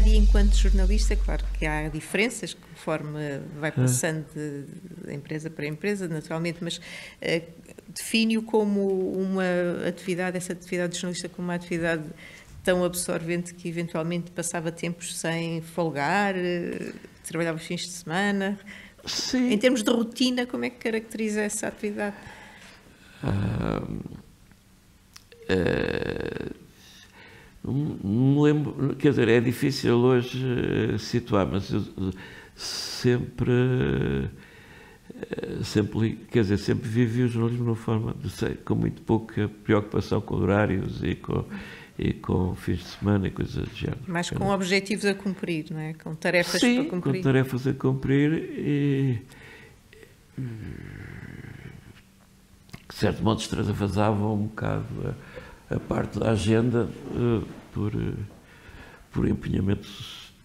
dia enquanto jornalista, claro que há diferenças conforme vai passando de empresa para empresa, naturalmente, mas define-o como uma atividade, essa atividade de jornalista como uma atividade tão absorvente que eventualmente passava tempos sem folgar, trabalhava os fins de semana. Sim. Em termos de rotina, como é que caracteriza essa atividade? Não me lembro, quer dizer, é difícil hoje situar, mas eu sempre, quer dizer, sempre vivi o jornalismo de uma forma, com muito pouca preocupação com horários e com fins de semana e coisas do género. Mais com objetivos a cumprir, não é? Com tarefas para cumprir. Com tarefas a cumprir e de certo modo extravasavam um bocado a parte da agenda por empenhamento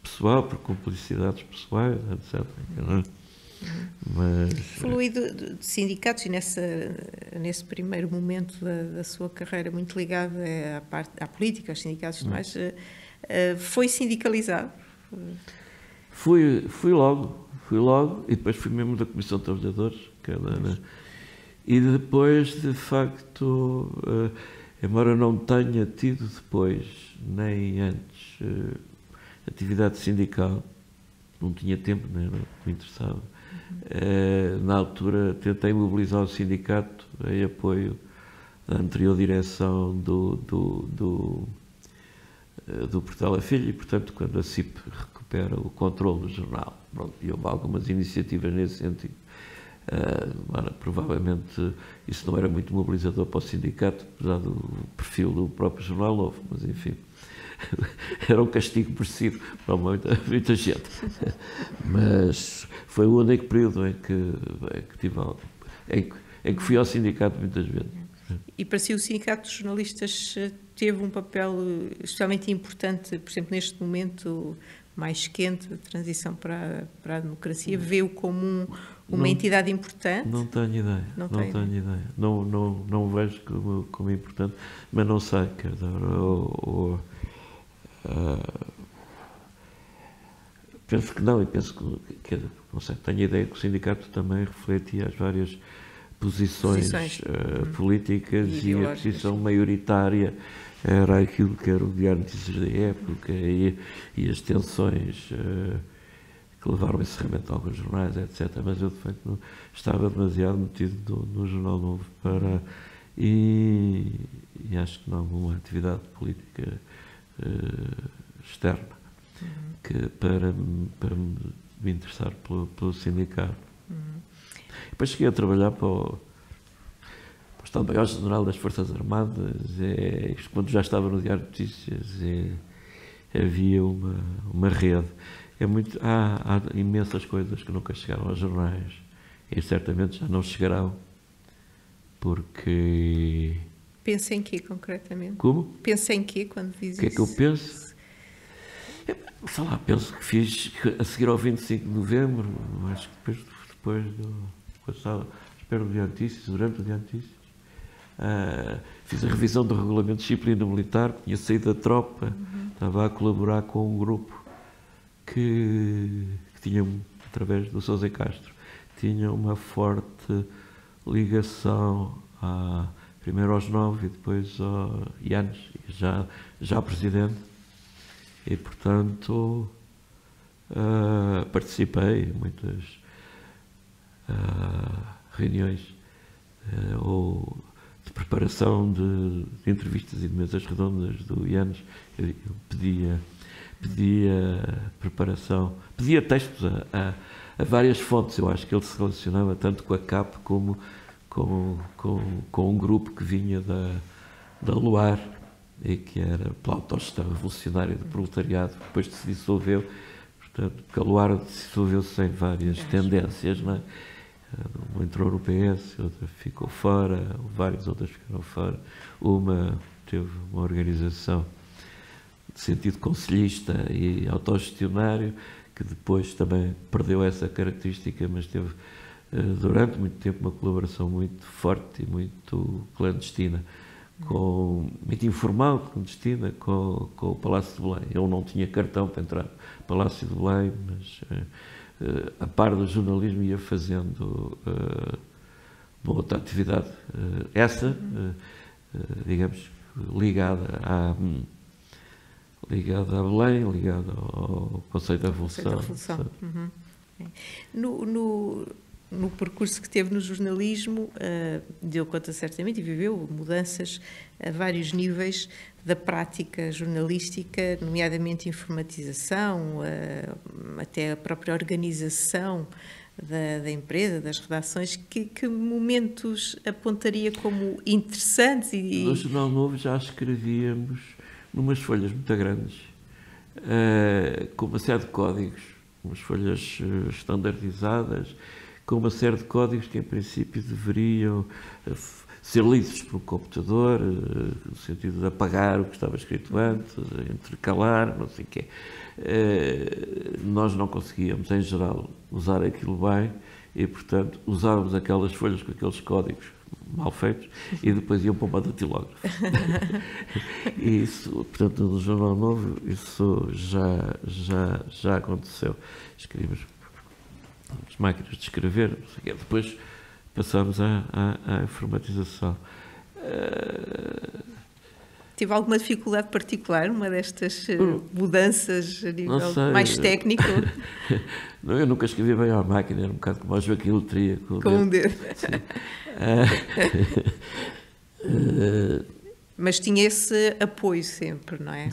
pessoal, por cumplicidades pessoais, etc. Mas falou aí de sindicatos e nesse primeiro momento da sua carreira muito ligado à política, aos sindicatos e demais, foi sindicalizado? Fui logo e depois fui membro da Comissão de Trabalhadores, e depois, de facto, embora não tenha tido depois, nem antes, atividade sindical, não tinha tempo, nem era o que me interessava. Na altura tentei mobilizar o sindicato em apoio da anterior direção do Portela Filho e, portanto, quando a CIP recupera o controle do jornal. Pronto, e houve algumas iniciativas nesse sentido. Provavelmente isso não era muito mobilizador para o sindicato, apesar do perfil do próprio Jornal Novo, mas enfim, era um castigo merecido para muita gente. Mas foi o único período em que fui ao sindicato muitas vezes. E para si o Sindicato dos Jornalistas teve um papel especialmente importante, por exemplo, neste momento mais quente de transição para a democracia, vê-o como uma entidade importante? Não tenho ideia. Não vejo como importante, mas não sei, quer dizer, penso que não, e penso que não sei, tenho a ideia que o sindicato também refletia as várias posições políticas e a posição maioritária era aquilo que era o Diário de Notícias da época e as tensões que levaram ao encerramento de alguns jornais, etc. Mas eu, de facto, não, estava demasiado metido no Jornal Novo e acho que não uma atividade política externa para me interessar pelo sindicato. Depois cheguei a trabalhar para o Estado-Maior-General das Forças Armadas, quando já estava no Diário de Notícias, havia uma rede. Há imensas coisas que nunca chegaram aos jornais e certamente já não chegarão, porque... Pensa em quê, concretamente? Como? Pensa em quê quando diz isso? O que é que eu penso? Sei lá, penso que fiz a seguir ao 25 de novembro, acho que depois quando estava à espera do Diário de Notícias, durante o Diário de Notícias, fiz a revisão do regulamento de disciplina militar, tinha saído da tropa, estava a colaborar com um grupo que tinha, através do Sousa Castro, tinha uma forte ligação primeiro aos 9 e depois ao Yanes, já presidente, e portanto participei em muitas reuniões ou de preparação de entrevistas e de mesas redondas do Yanes. Eu pedia preparação, pedia textos a várias fontes. Eu acho que ele se relacionava tanto com a CAP como com um grupo que vinha da Luar e que era pela autogestão revolucionária do proletariado, que depois se dissolveu. Portanto, porque a Luar dissolveu-se em várias tendências, não é? Uma entrou no PS, outra ficou fora, várias outras ficaram fora. Uma teve uma organização de sentido conselhista e autogestionário, que depois também perdeu essa característica, mas teve durante muito tempo uma colaboração muito forte e muito clandestina muito informal, clandestina, com o Palácio de Belém. Eu não tinha cartão para entrar no Palácio de Belém, mas a par do jornalismo ia fazendo uma outra atividade, digamos, ligada a Belém, ligada ao Conselho da Revolução. No percurso que teve no jornalismo, deu conta certamente e viveu mudanças a vários níveis da prática jornalística, nomeadamente informatização, até a própria organização da empresa, das redações. Que momentos apontaria como interessantes? No Jornal Novo já escrevíamos numas folhas muito grandes, com uma série de códigos, umas folhas estandardizadas, com uma série de códigos que, em princípio, deveriam ser lidos por um computador, no sentido de apagar o que estava escrito antes, intercalar, não sei o quê. Nós não conseguíamos, em geral, usar aquilo bem e, portanto, usávamos aquelas folhas com aqueles códigos mal feitos e depois iam para uma datilógrafo. E isso, portanto, no Jornal Novo, isso já aconteceu. Escrevíamos as máquinas de escrever, não sei o quê. Depois passámos à informatização. Tive alguma dificuldade particular, uma destas mudanças a nível mais técnico? Não, eu nunca escrevi bem à máquina, era um bocado como a Joaquim Letria. Com um dedo. Mas tinha esse apoio sempre, não é?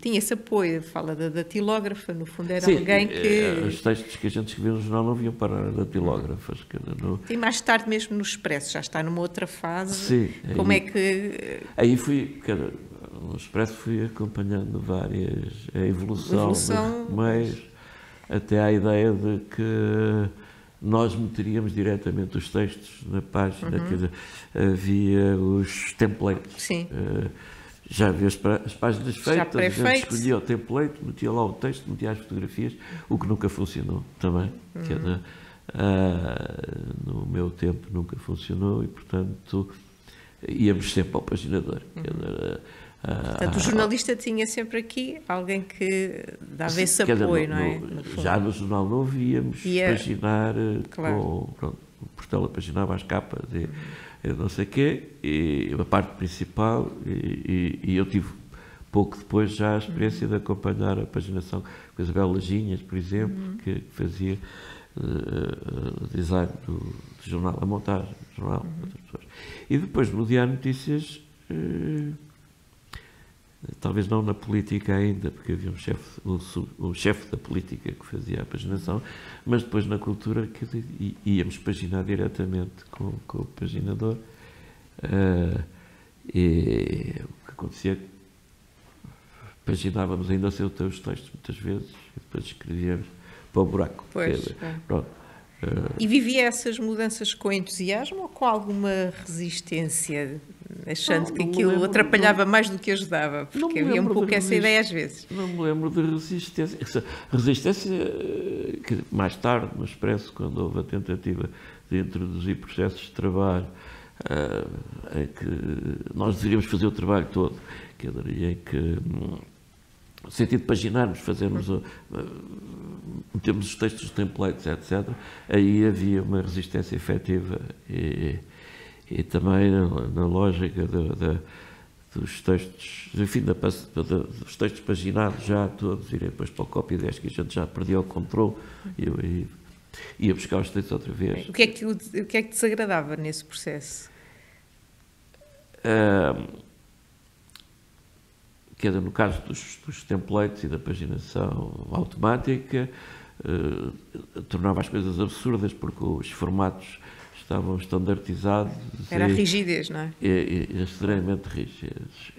Tinha esse apoio, fala da datilógrafa, no fundo era alguém que... Os textos que a gente escrevia no jornal não vinham para datilógrafas. E mais tarde mesmo no Expresso, já está numa outra fase. Sim. Como é que... Aí fui, no Expresso fui acompanhando a evolução dos meios, até à ideia de que nós meteríamos diretamente os textos na página, quer dizer, havia os templates. Sim. Já havia as páginas feitas, a gente escolhia o template, metia lá o texto, metia as fotografias, o que nunca funcionou também. Quer dizer, no meu tempo nunca funcionou e, portanto, íamos sempre ao paginador. Quer dizer, portanto, o jornalista tinha sempre aqui alguém que dava esse apoio, não é? Já no Jornal Novo íamos paginar, claro. O Portela paginava as capas e não sei o quê, e a parte principal, e eu tive pouco depois já a experiência de acompanhar a paginação com a Isabel Laginhas, por exemplo, que fazia o design do jornal, a montagem do jornal, outras pessoas. E depois no Diário Notícias, talvez não na política ainda, porque havia um chefe da política que fazia a paginação, mas depois na cultura que íamos paginar diretamente com o paginador. E o que acontecia é que paginávamos ainda sem os textos muitas vezes e depois escrevíamos para o buraco. Pois, pronto. E vivia essas mudanças com entusiasmo ou com alguma resistência, achando que aquilo atrapalhava mais do que ajudava? Porque havia um pouco essa ideia às vezes. Não me lembro de resistência. Resistência que mais tarde, no Expresso, quando houve a tentativa de introduzir processos de trabalho em que nós deveríamos fazer o trabalho todo, em que no sentido de paginarmos, metemos os textos, os templates, etc. Aí havia uma resistência efetiva e também na lógica dos textos, enfim, dos textos paginados já todos, irem depois para o copy desk, que a gente já perdia o controle e eu aí ia buscar os textos outra vez. O que é que desagradava nesse processo? Que era no caso dos templates e da paginação automática, tornava as coisas absurdas porque os formatos estavam estandardizados. Era a rigidez, não é? E extremamente rígidos.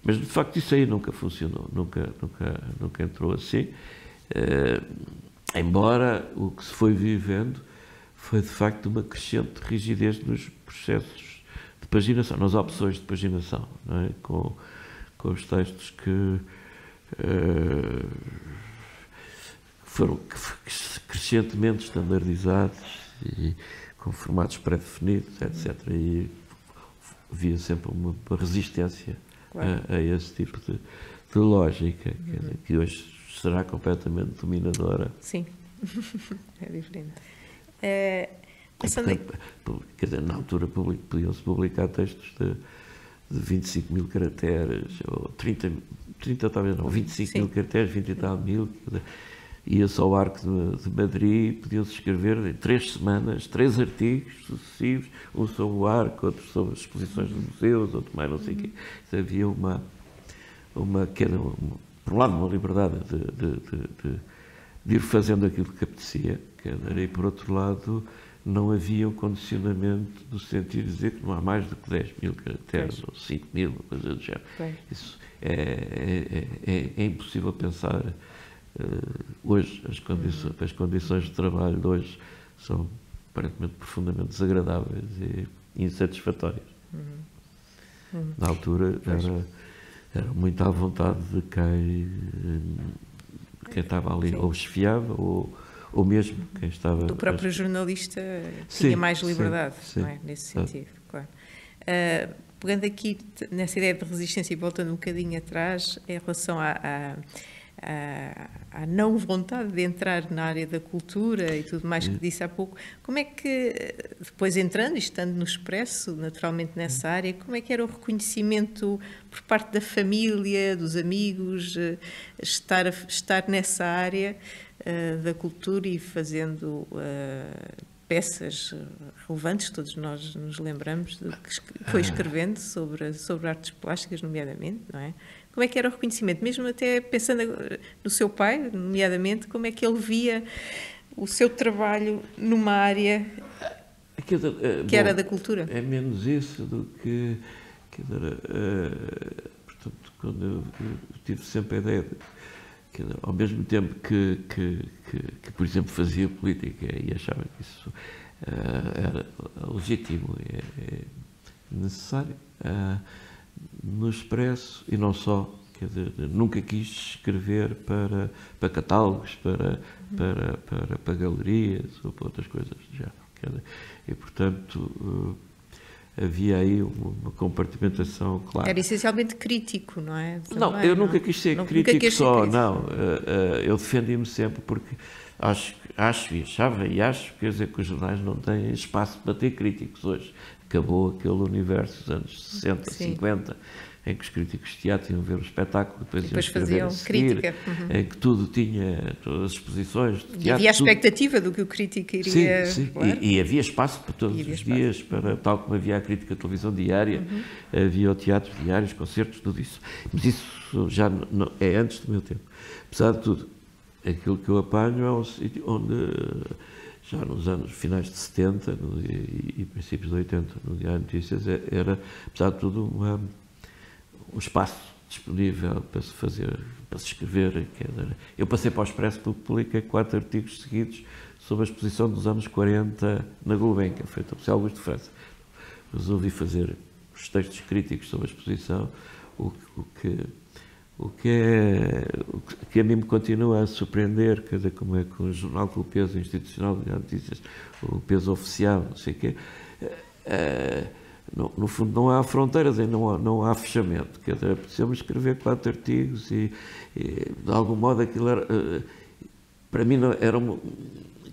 Mas, de facto, isso aí nunca funcionou, nunca entrou assim. Embora o que se foi vivendo foi, de facto, uma crescente rigidez nos processos de paginação, nas opções de paginação, não é? Com os textos que foram crescentemente standardizados e com formatos pré-definidos, etc. E havia sempre uma resistência Claro. a esse tipo de lógica, que hoje será completamente dominadora. Sim, é diferente. Quer dizer, na altura podiam-se publicar textos de 25 mil caracteres, ou 30 talvez não, 25 mil caracteres, 20 e tal mil. Ia-se ao Arco de Madrid, podiam-se escrever em 3 semanas, 3 artigos sucessivos, um sobre o Arco, outro sobre as exposições de museus, outro mais não sei o quê. Havia por um lado, uma liberdade de ir fazendo aquilo que apetecia, e por outro lado, não havia um condicionamento no sentido de dizer que não há mais do que 10 mil caracteres, ou 5 mil, coisa do género. Isso é impossível pensar. Hoje, as condições de trabalho de hoje são aparentemente profundamente desagradáveis e insatisfatórias. Na altura era muito à vontade de quem estava ali, ou chefiava, ou mesmo quem estava... Do próprio jornalista tinha mais liberdade, não é? Nesse sentido, claro. Pegando aqui nessa ideia de resistência e voltando um bocadinho atrás, em relação à não vontade de entrar na área da cultura e tudo mais que disse há pouco, como é que, depois entrando e estando no Expresso, naturalmente nessa área, como é que era o reconhecimento por parte da família, dos amigos, estar nessa área da cultura e fazendo peças relevantes, todos nós nos lembramos do que foi escrevendo sobre artes plásticas, nomeadamente, não é? Como é que era o reconhecimento? Mesmo até pensando no seu pai, nomeadamente, como é que ele via o seu trabalho numa área que era da cultura? É menos isso do que... portanto, quando eu tive sempre a ideia de, ao mesmo tempo que, por exemplo, fazia política e achava que isso era legítimo e necessário, no Expresso, e não só, quer dizer, nunca quis escrever para catálogos, para galerias ou para outras coisas já. E, portanto, havia aí uma compartimentação clara. Era essencialmente crítico, não é? Também, não, eu nunca quis ser crítico só, não. Eu defendi-me sempre porque acho e achava e acho, quer dizer, que os jornais não têm espaço para ter críticos hoje. Acabou aquele universo dos anos 60, 50, em que os críticos de teatro iam ver o espetáculo, depois faziam crítica, em que tudo tinha, todas as exposições de teatro. E havia a expectativa do que o crítico iria... Sim, e havia espaço para todos os dias, tal como havia a crítica de televisão diária, havia o teatro diário, os concertos, tudo isso. Mas isso já não, é antes do meu tempo. Apesar de tudo, aquilo que eu apanho é um sítio onde... já nos anos finais de 70 e princípios de 80, no Diário de Notícias, era, apesar de tudo, um espaço disponível para se fazer, para se escrever. Eu passei para o Expresso porque publiquei 4 artigos seguidos sobre a exposição dos anos 40 na Gulbenkian, feita por Augusto de França. Resolvi fazer os textos críticos sobre a exposição, o que a mim me continua a surpreender, quer dizer, como é que um jornal com o peso institucional de notícias, o peso oficial, não sei o quê, no fundo não há fronteiras, não há fechamento, quer dizer, precisamos escrever 4 artigos e de algum modo aquilo era, para mim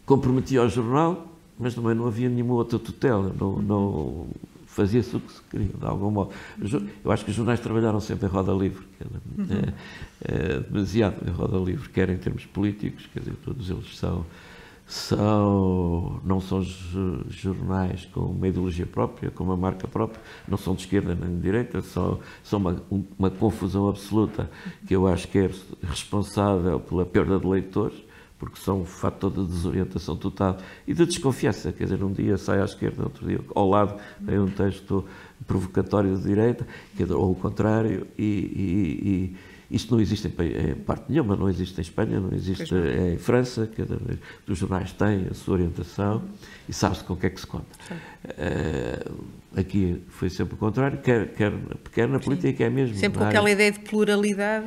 comprometia o jornal, mas também não havia nenhuma outra tutela, não fazia-se o que se queria, de algum modo. Eu acho que os jornais trabalharam sempre em roda livre, demasiado em roda livre, quer em termos políticos, quer dizer, todos eles não são jornais com uma ideologia própria, com uma marca própria, não são de esquerda nem de direita, são uma confusão absoluta que eu acho que é responsável pela perda de leitores, porque são um fator de desorientação total e de desconfiança. Quer dizer, um dia sai à esquerda, outro dia ao lado tem um texto provocatório de direita, quer dizer, ou o contrário, e isto não existe em parte nenhuma, não existe em Espanha, não existe em França, quer dizer, os jornais têm a sua orientação e sabe-se com o que é que se conta. Aqui foi sempre o contrário, quer na política é mesmo. Sempre com aquela ideia de pluralidade,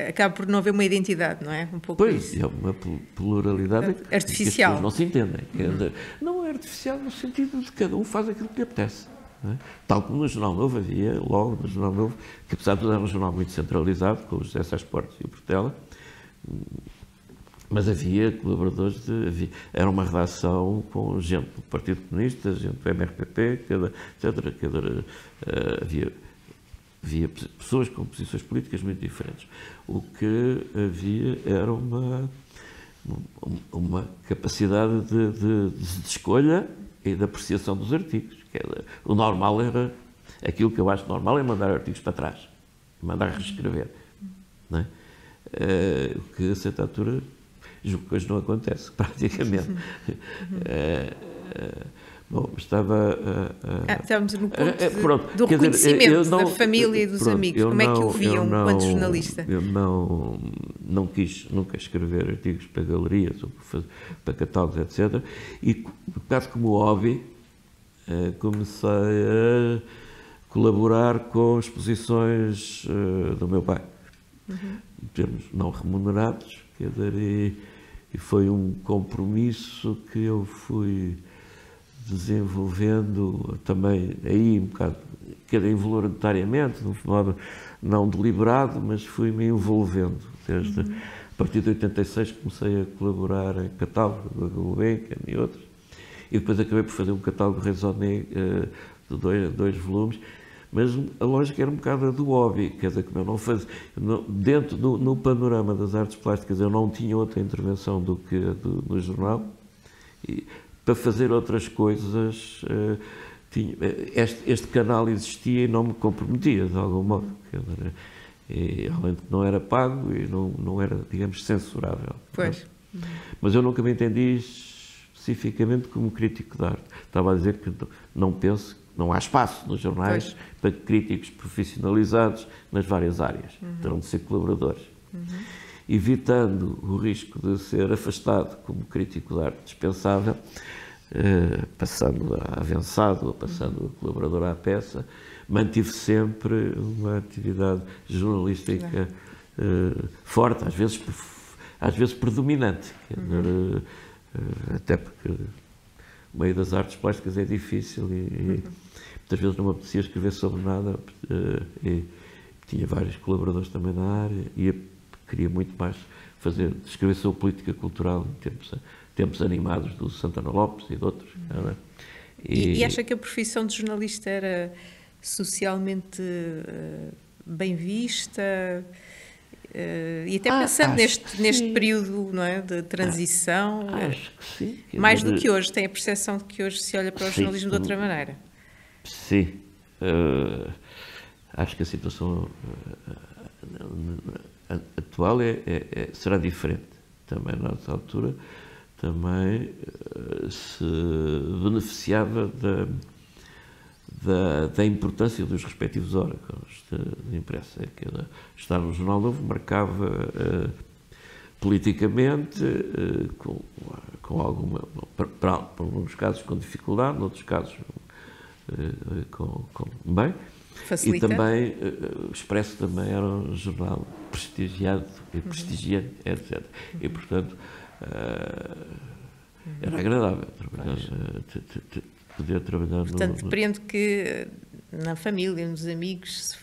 acaba por não haver uma identidade, não é? Um pouco pois, isso. É uma pluralidade artificial. Que as pessoas não se entendem. Quer dizer, não é artificial no sentido de que cada um faz aquilo que lhe apetece. não é? Tal como no Jornal Novo havia, logo no Jornal Novo, que apesar de era um jornal muito centralizado, com o José Sá Esportes e o Portela, mas havia colaboradores, era uma redação com gente do Partido Comunista, gente do MRPP, etc. Havia pessoas com posições políticas muito diferentes. O que havia era uma capacidade de escolha e de apreciação dos artigos. O normal era, aquilo que eu acho normal é mandar artigos para trás, mandar reescrever. Não é? O que a certa altura, julgo que hoje não acontece, praticamente. Bom, estava... Estávamos no ponto do reconhecimento da família e dos amigos. Como é que o viam enquanto jornalista? Eu não quis nunca escrever artigos para galerias ou para catálogos, etc. E, quase como hobby, comecei a colaborar com exposições do meu pai. Em termos não remunerados, e foi um compromisso que eu fui desenvolvendo também aí um bocado, involuntariamente, de um modo não deliberado, mas fui-me envolvendo. A partir de 86 comecei a colaborar em catálogo da Gulbenkian e outros, e depois acabei por fazer um catálogo raisonné de 2 volumes, mas a lógica era um bocado a do hobby, quer dizer, como eu não fazia, dentro no panorama das artes plásticas eu não tinha outra intervenção do que no jornal, e para fazer outras coisas, este canal existia e não me comprometia, de algum modo. Além de que não era pago e não era, digamos, censurável. Pois. Mas eu nunca me entendi especificamente como crítico de arte. Estava a dizer que não penso, não há espaço nos jornais para críticos profissionalizados nas várias áreas. Terão de ser colaboradores. Evitando o risco de ser afastado como crítico de arte dispensável, passando a avançado ou passando a colaborador à peça, mantive sempre uma atividade jornalística forte, às vezes predominante, até porque o meio das artes plásticas é difícil e muitas vezes não me apetecia escrever sobre nada, e tinha vários colaboradores também na área e queria muito mais escrever sobre política cultural em tempos animados do Santana Lopes e de outros. E acha que a profissão de jornalista era socialmente bem vista? E até pensando neste período, não é, de transição, acho que sim. Mais do que hoje, tem a percepção de que hoje se olha para o jornalismo de outra maneira? Sim. Acho que a situação atual será diferente. Também, nessa altura, também se beneficiava da importância dos respectivos órgãos de imprensa. Estar no Jornal Novo marcava politicamente, com alguma, para alguns casos com dificuldade, noutros casos bem. Facilita. E também o Expresso também era um jornal prestigiado e prestigiante, etc. E, portanto, era agradável poder trabalhar. Portanto, depreendo que na família, nos amigos,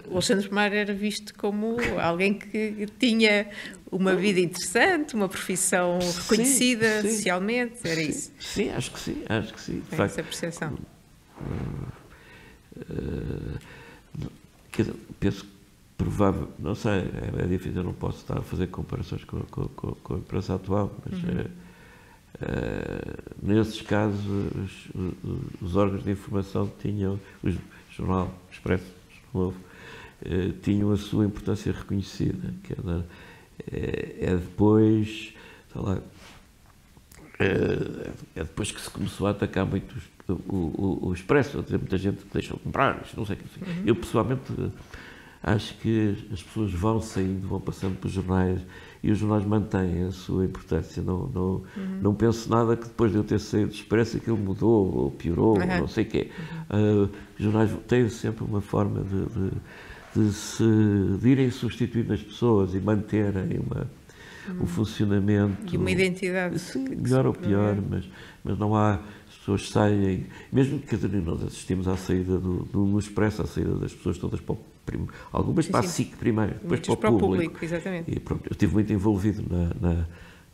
o Alexandre Pomar era visto como alguém que tinha uma vida interessante, uma profissão reconhecida socialmente, era isso? Sim, acho que sim. Tem essa percepção. Penso que provável, não sei, é difícil, eu não posso estar a fazer comparações com a imprensa atual, mas nesses casos os órgãos de informação tinham, o Jornal Expresso, Novo, tinham a sua importância reconhecida, que depois, sei lá, depois que se começou a atacar muito o Expresso, a dizer muita gente que deixou de comprar, não sei o que. Eu pessoalmente acho que as pessoas vão saindo, vão passando pelos jornais e os jornais mantêm a sua importância. Não penso nada que depois de eu ter saído do Expresso aquilo mudou ou piorou, não sei o quê. Os jornais têm sempre uma forma de irem substituindo as pessoas e manterem o funcionamento. E uma identidade. Sim, melhor ou pior, mas não há... As pessoas saem, mesmo que nós assistimos à saída no Expresso, à saída das pessoas todas para o algumas para a SIC primeiro, depois para o público. Exatamente. E pronto, eu estive muito envolvido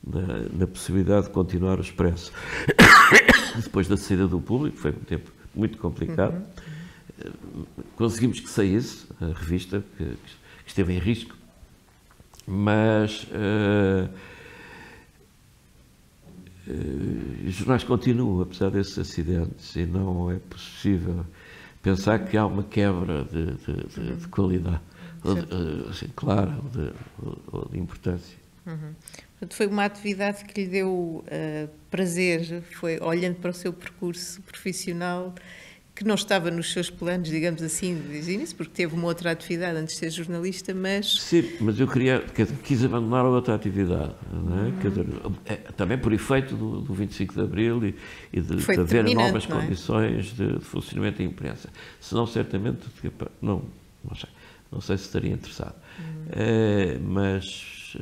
na possibilidade de continuar o Expresso. Depois da saída do público, foi um tempo muito complicado. Conseguimos que saísse a revista, que esteve em risco, mas os jornais continuam, apesar desses acidentes, e não é possível pensar que há uma quebra de qualidade, assim, clara, ou de importância. Portanto, foi uma atividade que lhe deu prazer, foi olhando para o seu percurso profissional, que não estava nos seus planos, digamos assim, desde o início, porque teve uma outra atividade antes de ser jornalista, mas... Sim, mas eu quis abandonar a outra atividade, não é? Quer dizer, também por efeito do 25 de Abril e de haver novas condições de funcionamento da imprensa. Senão, certamente, não sei se estaria interessado. Mas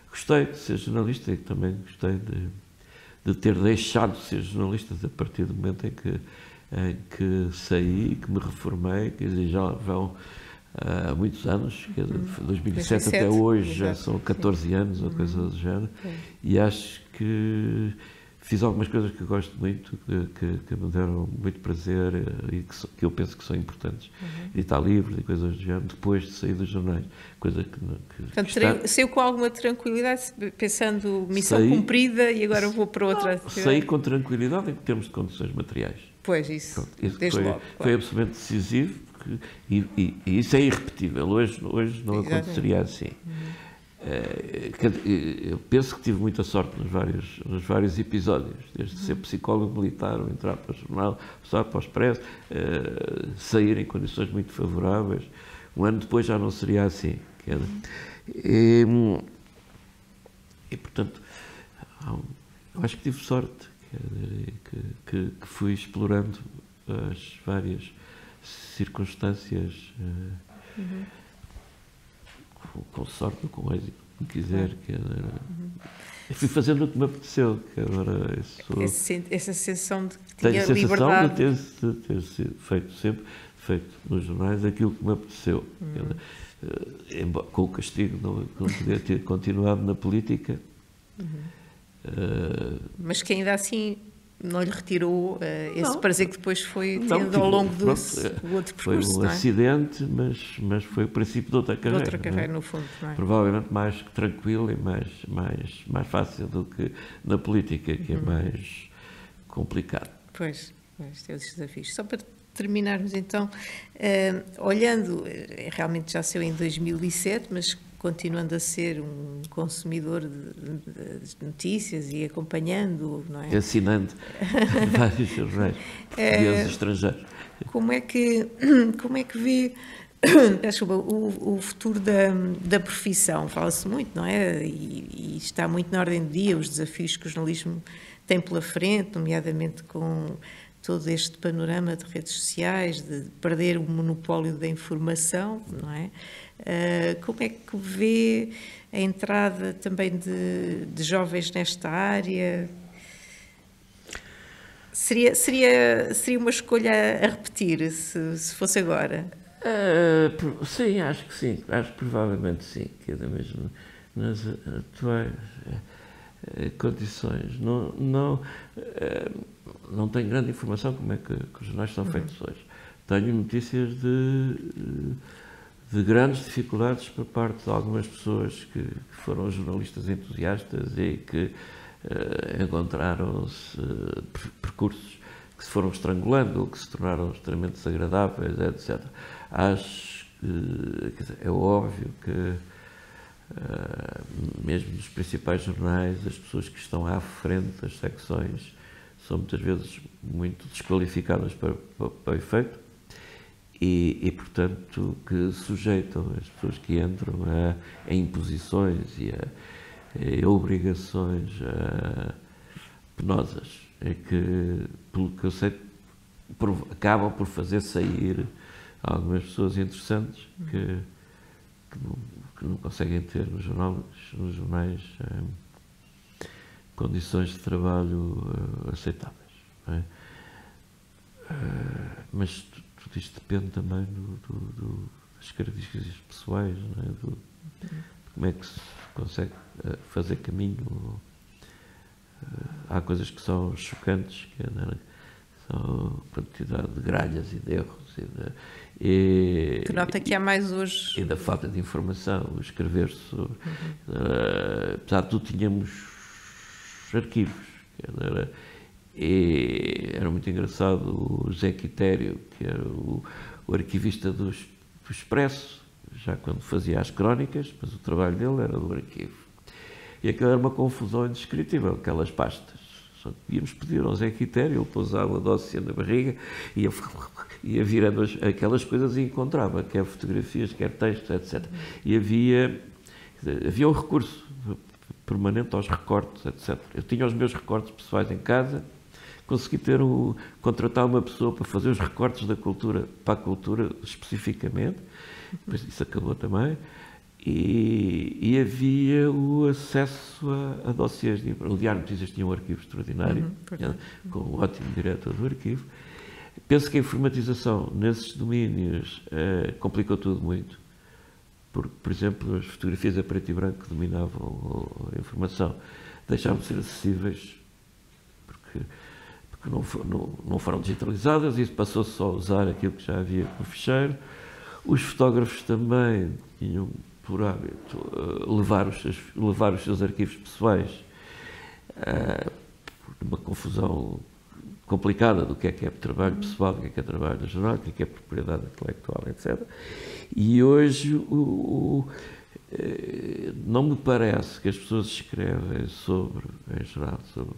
gostei de ser jornalista e também gostei de ter deixado de ser jornalista a partir do momento em que saí, que me reformei, quer dizer, já vão há muitos anos, quer dizer, de 2007 até hoje, já são 14 anos ou coisa do género, e acho que fiz algumas coisas que eu gosto muito, que me deram muito prazer e que eu penso que são importantes. Editar livros e coisas do género, depois de sair dos jornais. Coisa Portanto, saiu com alguma tranquilidade, pensando missão cumprida e agora vou para outra atividade? Saí com tranquilidade em termos de condições materiais. Pois, isso. Pronto, isso desde foi, logo. Claro. Foi absolutamente decisivo e isso é irrepetível. Hoje não aconteceria assim. Eu penso que tive muita sorte nos vários episódios, desde ser psicólogo militar, ou entrar para o jornal, passar para o Expresso, sair em condições muito favoráveis. Um ano depois já não seria assim. E portanto, eu acho que tive sorte, que fui explorando as várias circunstâncias. Com sorte ou com êxito, como quiser. Eu fui fazendo o que me apeteceu. Que agora essa sensação de que tenho tinha a sensação liberdade. de ter feito nos jornais aquilo que me apeteceu. Com o castigo não poder ter continuado na política. Mas que ainda assim não lhe retirou esse prazer que depois foi tendo ao longo do outro percurso. Foi um acidente, mas foi o princípio de outra carreira. De outra carreira, no fundo. Não é? Provavelmente mais tranquilo e mais fácil do que na política, que é mais complicado. Pois, tem os desafios. Só para terminarmos então, olhando, realmente já saiu em 2007, mas continuando a ser um consumidor de notícias e acompanhando, não é? Assinante vários jornais portugueses e estrangeiros. Como é que vê o futuro da profissão? Fala-se muito, não é? E está muito na ordem do dia os desafios que o jornalismo tem pela frente, nomeadamente com todo este panorama de redes sociais, de perder o monopólio da informação, não é? Como é que vê a entrada também de jovens nesta área? Seria uma escolha a repetir, se fosse agora? Sim, acho que sim. Acho que provavelmente sim. Que é mesmo nas atuais condições. Não tenho grande informação como é que os jornais são feitos hoje. Tenho notícias de grandes dificuldades por parte de algumas pessoas que foram jornalistas entusiastas e que encontraram-se percursos que se foram estrangulando ou que se tornaram extremamente desagradáveis, etc. Acho que, quer dizer, é óbvio que mesmo nos principais jornais, as pessoas que estão à frente das secções são muitas vezes muito desqualificadas para o efeito e, portanto, que sujeitam as pessoas que entram a imposições e a obrigações penosas, que, pelo que eu sei, acabam por fazer sair algumas pessoas interessantes que não conseguem ter nos jornais condições de trabalho aceitáveis. não é? Mas tudo isto depende também das características pessoais, não é? De como é que se consegue fazer caminho. Há coisas que são chocantes, são a quantidade de gralhas e de erros. Que nota que há mais hoje. E da falta de informação, escrever sobre. Apesar de tudo, tínhamos arquivos. E era muito engraçado o José Quitério, que era o arquivista do Expresso, já quando fazia as crónicas, mas o trabalho dele era do arquivo. E aquilo era uma confusão indescritível, aquelas pastas. Só íamos pedir ao Zé Quitério, ele pousava a dócea na barriga, ia virando aquelas coisas e encontrava, quer fotografias, quer textos, etc. E havia um recurso permanente aos recortes, etc. Eu tinha os meus recortes pessoais em casa, consegui contratar uma pessoa para fazer os recortes da cultura, para a cultura especificamente, depois isso acabou também. E havia o acesso a dossiês. O Diário de Notícias tinha um arquivo extraordinário, com um ótimo diretor do arquivo. Penso que a informatização nesses domínios complicou tudo muito. Porque, por exemplo, as fotografias a preto e branco que dominavam a informação deixaram de ser acessíveis porque não foram digitalizadas e passou-se só a usar aquilo que já havia no ficheiro. Os fotógrafos também tinham por hábito levar os seus arquivos pessoais, uma confusão complicada do que é trabalho pessoal, do que é trabalho no jornal, do que é propriedade intelectual, etc. E hoje não me parece que as pessoas escrevem em geral, sobre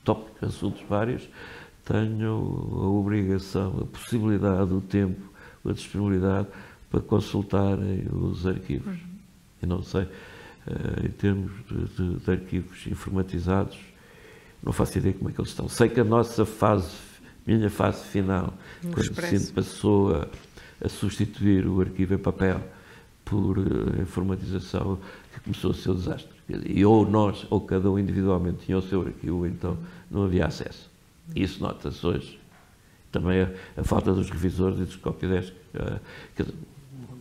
tópicos, assuntos vários, tenham a obrigação, a possibilidade, o tempo, a disponibilidade para consultarem os arquivos. Eu não sei, em termos de arquivos informatizados, não faço ideia como é que eles estão. Sei que a nossa minha fase final, quando se passou a substituir o arquivo em papel por informatização, que começou a ser um desastre. E ou nós, ou cada um individualmente tinha o seu arquivo, então não havia acesso. Isso nota-se hoje. Também a falta dos revisores e dos copydesk.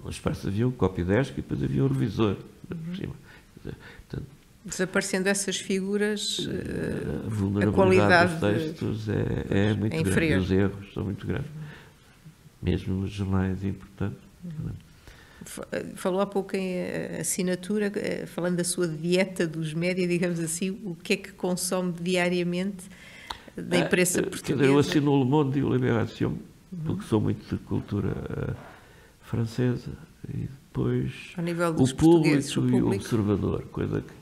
No Expresso havia um copydesk e depois havia um revisor. Portanto, desaparecendo essas figuras, a vulnerabilidade dos textos é muito grande. Inferior. Os erros são muito grandes. Mesmo nos jornais importantes. Falou há pouco em assinatura, falando da sua dieta dos média, digamos assim, o que é que consome diariamente da imprensa portuguesa? Eu assino o Le Monde e o Libération, porque sou muito de cultura francesa, e depois ao nível dos o Público e o público. Observador, coisa que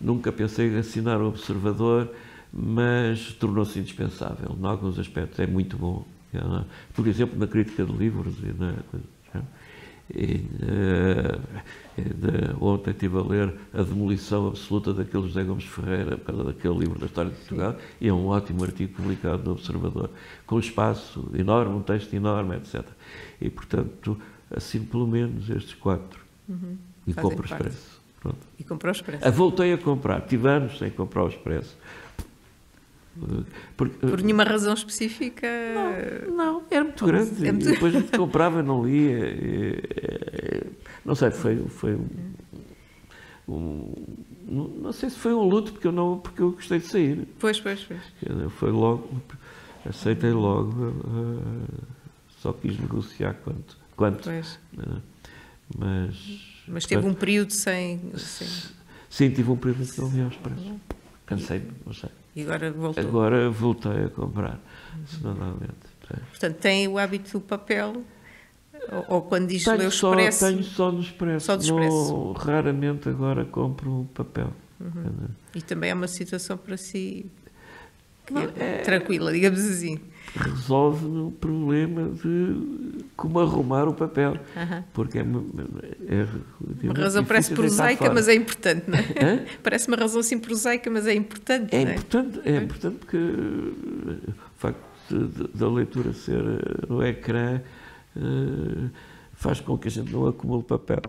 nunca pensei em assinar o Observador, mas tornou-se indispensável. Em alguns aspectos é muito bom. Por exemplo, na crítica de livros ontem estive a ler a demolição absoluta daquele José Gomes Ferreira por causa daquele livro da história de Portugal, e é um ótimo artigo publicado no Observador, com um espaço enorme, um texto enorme, etc. E, portanto, assino pelo menos estes 4 e compro o Expresso. Pronto. E comprou o Expresso? Voltei a comprar, tive anos sem comprar o Expresso. Por nenhuma razão específica? Não, era muito grande. E depois comprava, não lia. Não sei, foi não sei se foi um luto, porque eu gostei de sair. Pois. Foi logo, aceitei logo, só quis negociar quanto. Pois. Mas teve um período sem... Sim, tive um período que não lia ao Expresso. Cansei-me, não sei. E agora voltou? Agora voltei a comprar, semanalmente. Portanto, tem o hábito do papel? Ou quando diz ler o Expresso? Tenho só no Expresso. Só do Expresso. Raramente agora compro papel. E também é uma situação para si tranquila, digamos assim. Resolve o problema de como arrumar o papel. Porque uma razão parece prosaica, mas é importante, não é? Parece uma razão assim prosaica, mas é importante. É importante porque o facto da leitura ser no ecrã faz com que a gente não acumule papel.